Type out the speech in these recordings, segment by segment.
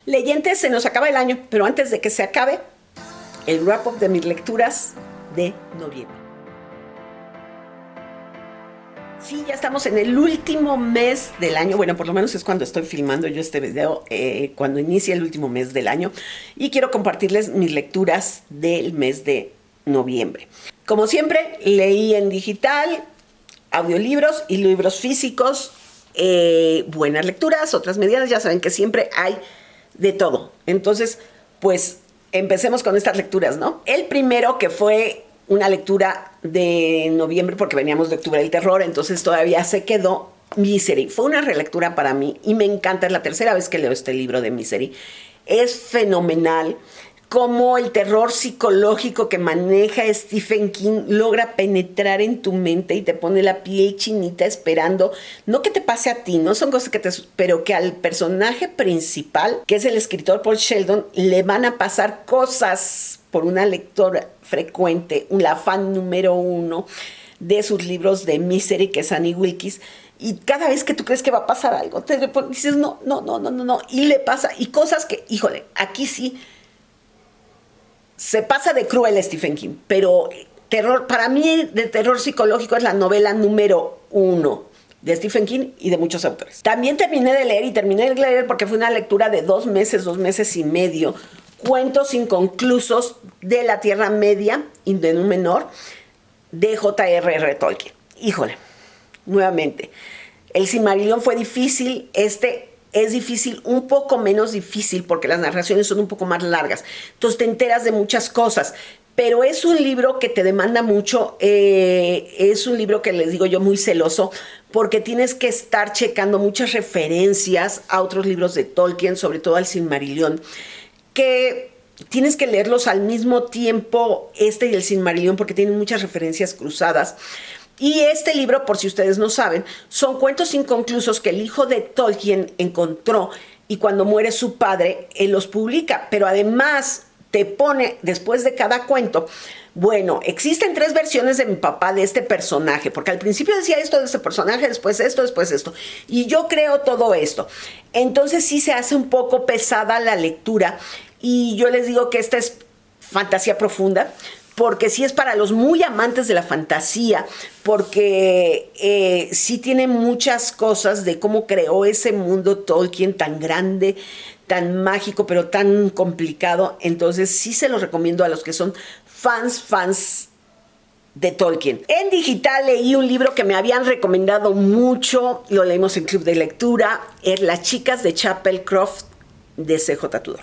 Leyentes, se nos acaba el año, pero antes de que se acabe, el wrap-up de mis lecturas de noviembre. Sí, ya estamos en el último mes del año. Bueno, por lo menos es cuando estoy filmando yo este video, cuando inicia el último mes del año. Y quiero compartirles mis lecturas del mes de noviembre. Como siempre, leí en digital, audiolibros y libros físicos. Buenas lecturas, otras medianas. Ya saben que siempre hay de todo. Entonces, pues empecemos con estas lecturas, ¿no? El primero, que fue una lectura de noviembre, porque veníamos de octubre del terror, entonces todavía se quedó, Misery. Fue una relectura para mí y me encanta. Es la tercera vez que leo este libro de Misery. Es fenomenal cómo el terror psicológico que maneja Stephen King logra penetrar en tu mente y te pone la piel chinita esperando, no que te pase a ti, no son cosas que pero que al personaje principal, que es el escritor Paul Sheldon, le van a pasar cosas por una lectora frecuente, la fan número 1 de sus libros de Misery, que es Annie Wilkes. Y cada vez que tú crees que va a pasar algo, te dices no, y le pasa, y cosas que, híjole, aquí sí se pasa de cruel Stephen King, pero terror, para mí de terror psicológico es la novela número 1 de Stephen King y de muchos autores. También terminé de leer porque fue una lectura de 2 meses y medio, cuentos inconclusos de la Tierra Media y de Númenor, de J.R.R. Tolkien. Híjole, nuevamente, el Silmarillion fue difícil, es difícil, un poco menos difícil porque las narraciones son un poco más largas. Entonces te enteras de muchas cosas. Pero es un libro que te demanda mucho. Es un libro que les digo yo muy celoso porque tienes que estar checando muchas referencias a otros libros de Tolkien, sobre todo al Silmarillion, que tienes que leerlos al mismo tiempo, y el Silmarillion, porque tienen muchas referencias cruzadas. Y este libro, por si ustedes no saben, son cuentos inconclusos que el hijo de Tolkien encontró y cuando muere su padre, él los publica. Pero además te pone, después de cada cuento, bueno, existen 3 versiones de mi papá de este personaje, porque al principio decía esto de este personaje, después esto, después esto. Y yo creo todo esto. Entonces sí se hace un poco pesada la lectura. Y yo les digo que esta es fantasía profunda, porque sí es para los muy amantes de la fantasía, porque sí tiene muchas cosas de cómo creó ese mundo Tolkien tan grande, tan mágico, pero tan complicado. Entonces sí se los recomiendo a los que son fans de Tolkien. En digital leí un libro que me habían recomendado mucho, lo leímos en Club de Lectura, es Las chicas de Chapel Croft, de C.J. Tudor.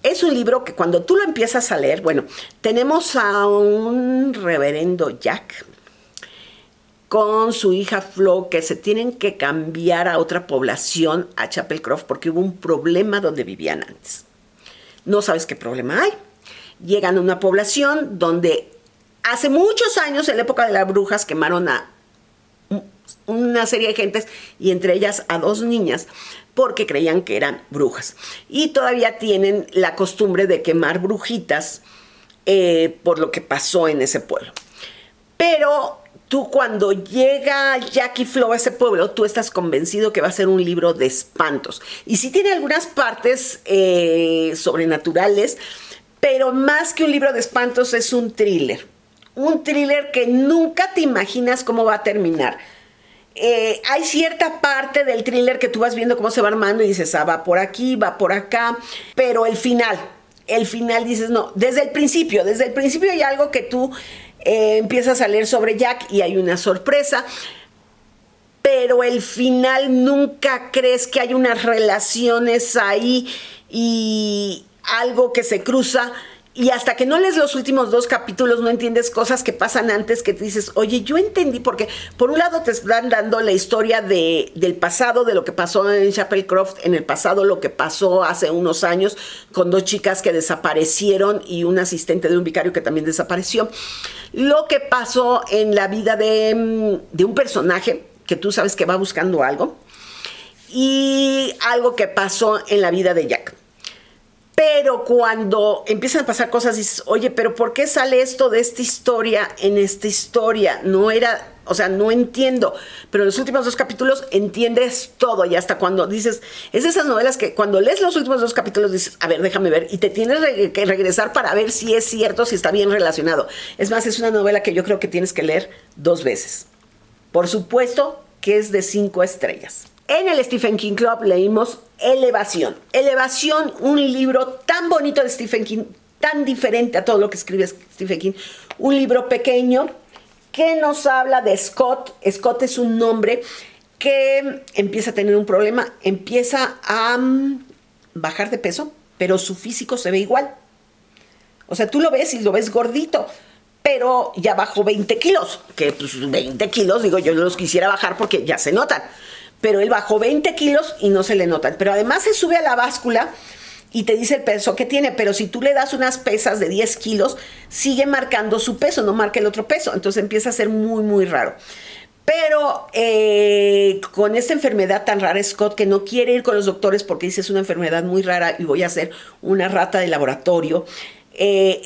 Es un libro que cuando tú lo empiezas a leer, bueno, tenemos a un reverendo Jack con su hija Flo que se tienen que cambiar a otra población, a Chapel Croft, porque hubo un problema donde vivían antes. No sabes qué problema hay. Llegan a una población donde hace muchos años, en la época de las brujas, quemaron a una serie de gentes y entre ellas a 2 niñas porque creían que eran brujas y todavía tienen la costumbre de quemar brujitas por lo que pasó en ese pueblo. Pero tú, cuando llega Jack y Flo a ese pueblo, tú estás convencido que va a ser un libro de espantos y sí tiene algunas partes sobrenaturales, pero más que un libro de espantos es un thriller que nunca te imaginas cómo va a terminar. Hay cierta parte del thriller que tú vas viendo cómo se va armando y dices, va por aquí, va por acá, pero el final dices, no, desde el principio hay algo que tú empiezas a leer sobre Jack y hay una sorpresa, pero el final nunca crees que hay unas relaciones ahí y algo que se cruza. Y hasta que no lees los últimos 2 capítulos no entiendes cosas que pasan antes, que te dices, oye, yo entendí, porque por un lado te están dando la historia del pasado, de lo que pasó en Chapel Croft, en el pasado, lo que pasó hace unos años con 2 chicas que desaparecieron y un asistente de un vicario que también desapareció. Lo que pasó en la vida de un personaje que tú sabes que va buscando algo y algo que pasó en la vida de Jack. Pero cuando empiezan a pasar cosas, dices, oye, pero ¿por qué sale esto de esta historia en esta historia? No era, o sea, no entiendo. Pero en los últimos 2 capítulos entiendes todo. Y hasta cuando dices, es de esas novelas que cuando lees los últimos 2 capítulos dices, a ver, déjame ver. Y te tienes que regresar para ver si es cierto, si está bien relacionado. Es más, es una novela que yo creo que tienes que leer 2 veces. Por supuesto que es de 5 estrellas. En el Stephen King Club leímos Elevación. Elevación, un libro tan bonito de Stephen King, tan diferente a todo lo que escribe Stephen King. Un libro pequeño que nos habla de Scott. Scott es un hombre que empieza a tener un problema, empieza a bajar de peso, pero su físico se ve igual. O sea, tú lo ves y lo ves gordito, pero ya bajó 20 kilos, que pues 20 kilos, digo, yo los quisiera bajar porque ya se notan. Pero él bajó 20 kilos y no se le notan. Pero además se sube a la báscula y te dice el peso que tiene. Pero si tú le das unas pesas de 10 kilos, sigue marcando su peso, no marca el otro peso. Entonces empieza a ser muy, muy raro. Pero con esta enfermedad tan rara, Scott, que no quiere ir con los doctores porque dice es una enfermedad muy rara y voy a ser una rata de laboratorio.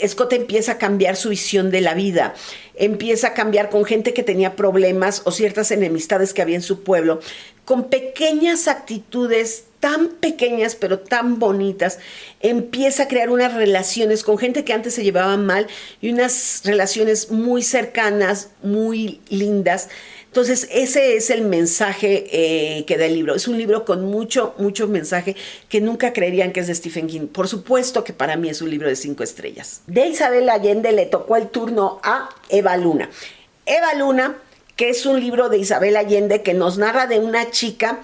Scott empieza a cambiar su visión de la vida, empieza a cambiar con gente que tenía problemas o ciertas enemistades que había en su pueblo, con pequeñas actitudes tan pequeñas pero tan bonitas, empieza a crear unas relaciones con gente que antes se llevaban mal y unas relaciones muy cercanas, muy lindas. Entonces, ese es el mensaje que da el libro. Es un libro con mucho, mucho mensaje que nunca creerían que es de Stephen King. Por supuesto que para mí es un libro de 5 estrellas. De Isabel Allende le tocó el turno a Eva Luna. Eva Luna, que es un libro de Isabel Allende que nos narra de una chica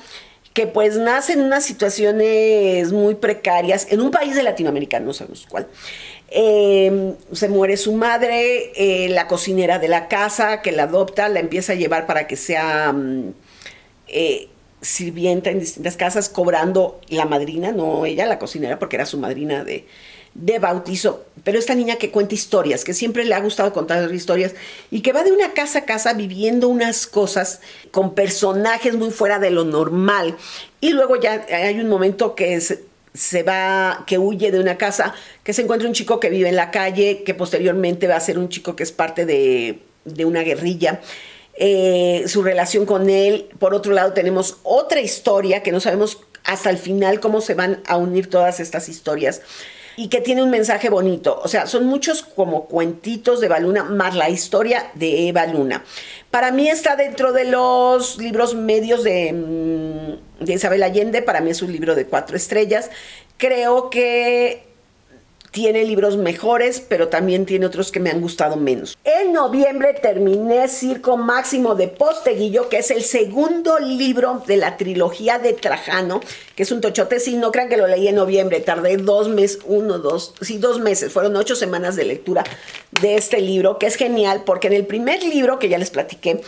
que pues nace en unas situaciones muy precarias, en un país de Latinoamérica, no sabemos cuál. Se muere su madre, la cocinera de la casa que la adopta, la empieza a llevar para que sea sirvienta en distintas casas, cobrando la madrina, no ella, la cocinera, porque era su madrina de bautizo. Pero esta niña que cuenta historias, que siempre le ha gustado contar historias y que va de una casa a casa viviendo unas cosas con personajes muy fuera de lo normal. Y luego ya hay un momento que se va, que huye de una casa, que se encuentra un chico que vive en la calle, que posteriormente va a ser un chico que es parte de una guerrilla. Su relación con él. Por otro lado tenemos otra historia que no sabemos hasta el final cómo se van a unir todas estas historias y que tiene un mensaje bonito. O sea, son muchos como cuentitos de Eva Luna más la historia de Eva Luna. Para mí está dentro de los libros medios de Isabel Allende. Para mí es un libro de 4 estrellas. Creo que tiene libros mejores, pero también tiene otros que me han gustado menos. En noviembre terminé Circo Máximo de Posteguillo, que es el segundo libro de la trilogía de Trajano, que es un tochote. Sí, no crean que lo leí en noviembre, tardé 2 meses, 2 meses, fueron 8 semanas de lectura de este libro, que es genial, porque en el primer libro, que ya les platiqué,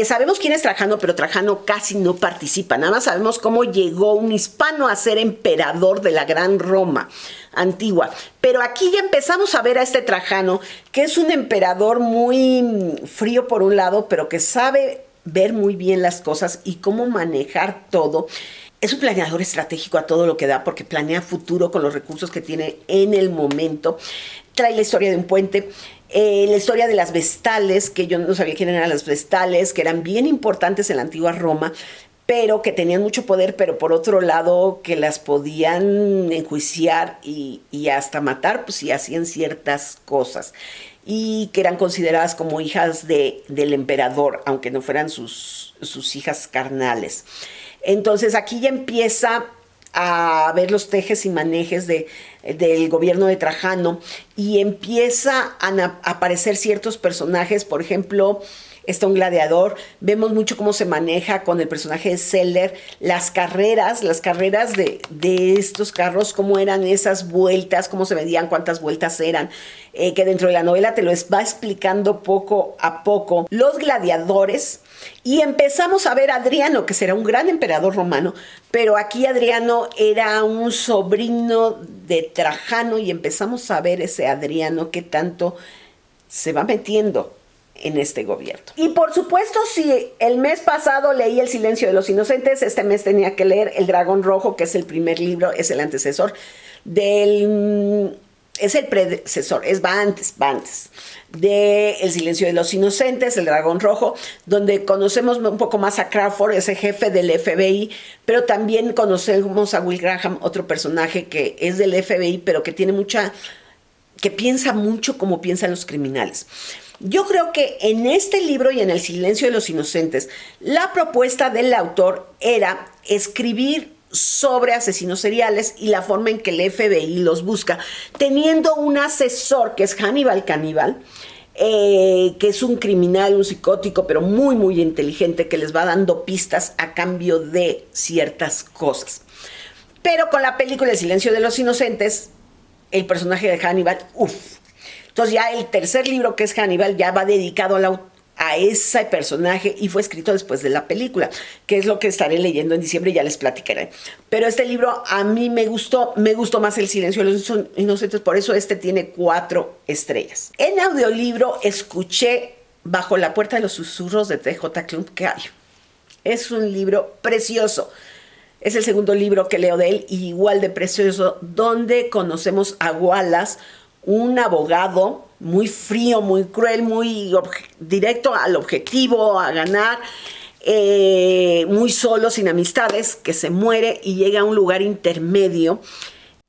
sabemos quién es Trajano, pero Trajano casi no participa. Nada más sabemos cómo llegó un hispano a ser emperador de la Gran Roma antigua. Pero aquí ya empezamos a ver a este Trajano, que es un emperador muy frío por un lado, pero que sabe ver muy bien las cosas y cómo manejar todo. Es un planeador estratégico a todo lo que da, porque planea futuro con los recursos que tiene en el momento. Trae la historia de un puente. La historia de las vestales, que yo no sabía quién eran las vestales, que eran bien importantes en la antigua Roma, pero que tenían mucho poder, pero por otro lado que las podían enjuiciar y hasta matar, pues si hacían ciertas cosas, y que eran consideradas como hijas del emperador, aunque no fueran sus hijas carnales. Entonces aquí ya empieza a ver los tejes y manejes del gobierno de Trajano y empieza a aparecer ciertos personajes. Por ejemplo, está un gladiador. Vemos mucho cómo se maneja con el personaje de Zeller, las carreras de estos carros, cómo eran esas vueltas, cómo se medían, cuántas vueltas eran, que dentro de la novela te lo va explicando poco a poco. Los gladiadores. Y empezamos a ver a Adriano, que será un gran emperador romano, pero aquí Adriano era un sobrino de Trajano y empezamos a ver ese Adriano que tanto se va metiendo en este gobierno. Y por supuesto, si el mes pasado leí El silencio de los inocentes, este mes tenía que leer El dragón rojo, que es el primer libro, es el antecesor es el predecesor, va antes de El silencio de los inocentes, El dragón rojo, donde conocemos un poco más a Crawford, ese jefe del FBI, pero también conocemos a Will Graham, otro personaje que es del FBI, pero que piensa mucho como piensan los criminales. Yo creo que en este libro y en El silencio de los inocentes, la propuesta del autor era escribir sobre asesinos seriales y la forma en que el FBI los busca, teniendo un asesor que es Hannibal Caníbal, que es un criminal, un psicótico, pero muy, muy inteligente, que les va dando pistas a cambio de ciertas cosas. Pero con la película El silencio de los inocentes, el personaje de Hannibal, Entonces ya el tercer libro, que es Hannibal, ya va dedicado a ese personaje y fue escrito después de la película, que es lo que estaré leyendo en diciembre y ya les platicaré. Pero este libro a mí me gustó más El silencio de los inocentes, por eso este tiene 4 estrellas. En audiolibro escuché Bajo la puerta de los susurros de T.J. Klump. Es un libro precioso. Es el segundo libro que leo de él, y igual de precioso, donde conocemos a Wallace, un abogado muy frío, muy cruel, muy directo al objetivo, a ganar, muy solo, sin amistades, que se muere y llega a un lugar intermedio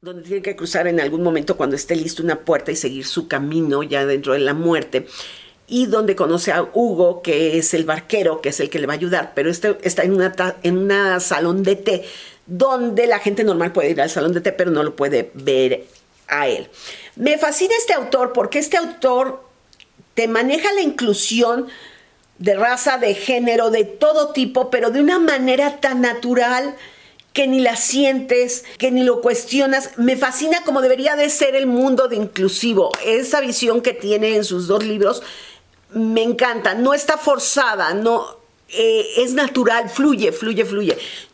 donde tiene que cruzar en algún momento, cuando esté listo, una puerta y seguir su camino ya dentro de la muerte, y donde conoce a Hugo, que es el barquero, que es el que le va a ayudar, pero está en una salón de té, donde la gente normal puede ir al salón de té, pero no lo puede ver a él. Me fascina este autor porque este autor te maneja la inclusión de raza, de género, de todo tipo, pero de una manera tan natural que ni la sientes, que ni lo cuestionas. Me fascina como debería de ser el mundo de inclusivo. Esa visión que tiene en sus 2 libros me encanta. No está forzada, es natural, fluye.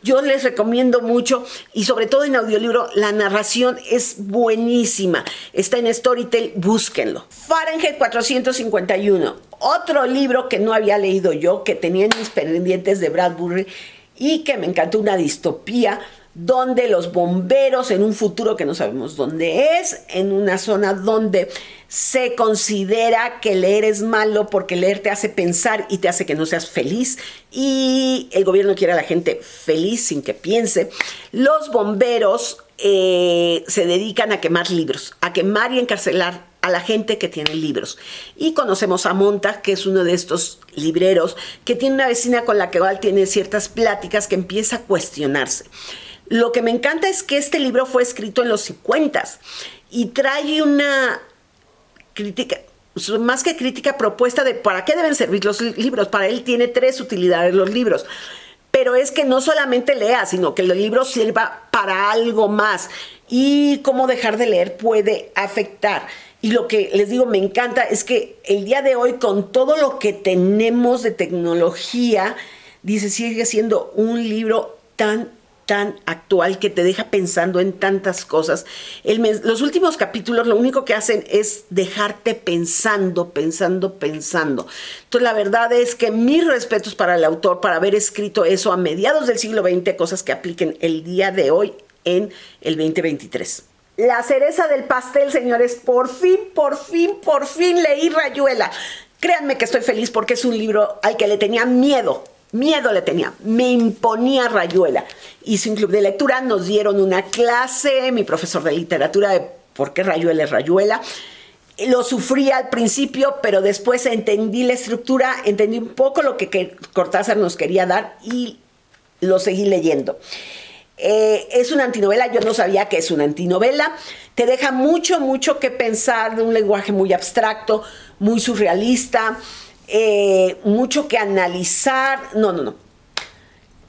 Yo les recomiendo mucho, y sobre todo en audiolibro, la narración es buenísima. Está en Storytel, búsquenlo. Fahrenheit 451, otro libro que no había leído yo, que tenía en mis pendientes de Bradbury y que me encantó, una distopía donde los bomberos, en un futuro que no sabemos dónde es, en una zona donde se considera que leer es malo porque leer te hace pensar y te hace que no seas feliz, y el gobierno quiere a la gente feliz sin que piense. Los bomberos se dedican a quemar libros, a quemar y encarcelar a la gente que tiene libros. Y conocemos a Montag, que es uno de estos libreros, que tiene una vecina con la que tiene ciertas pláticas, que empieza a cuestionarse. Lo que me encanta es que este libro fue escrito en los 50 y trae una crítica, más que crítica, propuesta de para qué deben servir los libros. Para él tiene 3 utilidades los libros, pero es que no solamente lea, sino que el libro sirva para algo más, y cómo dejar de leer puede afectar. Y lo que les digo, me encanta, es que el día de hoy, con todo lo que tenemos de tecnología, dice, sigue siendo un libro tan actual, que te deja pensando en tantas cosas. Los últimos capítulos lo único que hacen es dejarte pensando. Entonces la verdad es que mis respetos para el autor, para haber escrito eso a mediados del siglo XX, cosas que apliquen el día de hoy en el 2023. La cereza del pastel, señores, por fin leí Rayuela. Créanme que estoy feliz porque es un libro al que le tenía miedo le tenía, me imponía Rayuela. Hice un club de lectura, nos dieron una clase, mi profesor de literatura, de por qué Rayuela es Rayuela. Lo sufrí al principio, pero después entendí la estructura, entendí un poco lo que Cortázar nos quería dar y lo seguí leyendo. Es una antinovela, yo no sabía que es una antinovela. Te deja mucho que pensar, de un lenguaje muy abstracto, muy surrealista. Mucho que analizar. No.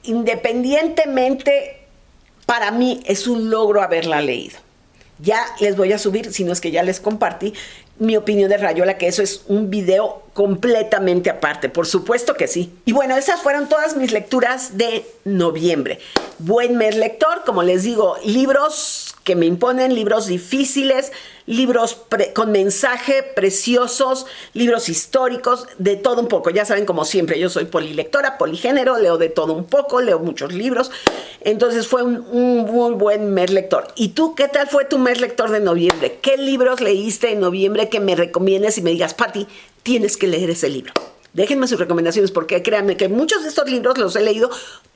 Independientemente, para mí es un logro haberla leído. Ya les voy a subir, si no es que ya les compartí, mi opinión de Rayuela, que eso es un video completamente aparte, por supuesto que sí. Y bueno, esas fueron todas mis lecturas de noviembre. Buen mes lector, como les digo, libros que me imponen, libros difíciles, libros con mensaje preciosos, libros históricos, de todo un poco. Ya saben, como siempre, yo soy polilectora, poligénero, leo de todo un poco, leo muchos libros. Entonces fue un muy buen mes lector. ¿Y tú qué tal fue tu mes lector de noviembre? ¿Qué libros leíste en noviembre que me recomiendes y me digas, Pati, tienes que leer ese libro? Déjenme sus recomendaciones, porque créanme que muchos de estos libros los he leído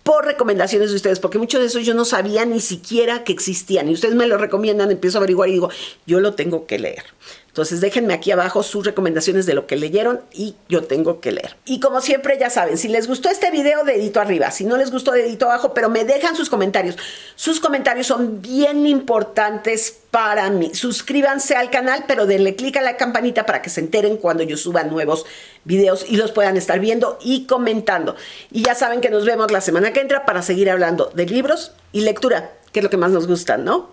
por recomendaciones de ustedes, porque muchos de esos yo no sabía ni siquiera que existían, y ustedes me lo recomiendan, empiezo a averiguar y digo, yo lo tengo que leer. Entonces déjenme aquí abajo sus recomendaciones de lo que leyeron y yo tengo que leer. Y como siempre, ya saben, si les gustó este video, dedito arriba. Si no les gustó, dedito abajo, pero me dejan sus comentarios. Sus comentarios son bien importantes para mí. Suscríbanse al canal, pero denle clic a la campanita para que se enteren cuando yo suba nuevos videos y los puedan estar viendo y comentando. Y ya saben que nos vemos la semana que entra para seguir hablando de libros y lectura, que es lo que más nos gusta, ¿no?